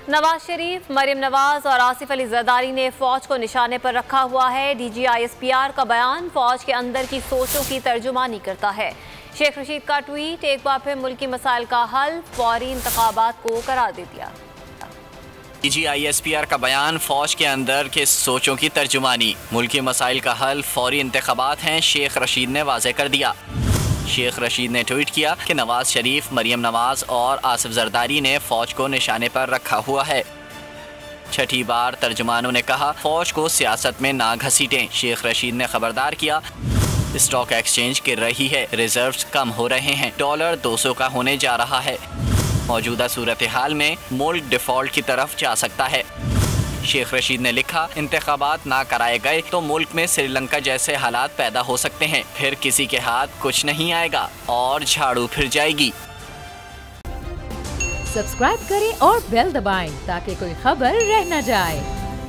नवाज शरीफ, मरियम नवाज और आसिफ अली जरदारी ने फौज को निशाने पर रखा हुआ है। DGISPR का बयान फौज के अंदर की सोचों की तर्जुमानी करता है। शेख रशीद का ट्वीट, एक बार फिर मुल्की मसाइल का हल फौरी इंतखाबात को करार दे दिया। DGISPR का बयान फौज के अंदर के सोचों की तर्जुमानी, मुल्की मसाइल का हल फौरी इंतखाबात हैं, शेख रशीद ने वाज़ेह कर दिया। शेख रशीद ने ट्वीट किया कि नवाज शरीफ, मरियम नवाज और आसिफ जरदारी ने फौज को निशाने पर रखा हुआ है। छठी बार तर्जुमानों ने कहा, फौज को सियासत में ना घसीटें। शेख रशीद ने खबरदार किया, स्टॉक एक्सचेंज गिर रही है, रिजर्व्स कम हो रहे हैं, डॉलर 200 का होने जा रहा है। मौजूदा सूरत हाल में मुल्क डिफॉल्ट की तरफ जा सकता है। शेख रशीद ने लिखा, इंतखाबात ना कराए गए तो मुल्क में श्रीलंका जैसे हालात पैदा हो सकते हैं, फिर किसी के हाथ कुछ नहीं आएगा और झाड़ू फिर जाएगी। सब्सक्राइब करें और बेल दबाएं ताकि कोई खबर रह न जाए।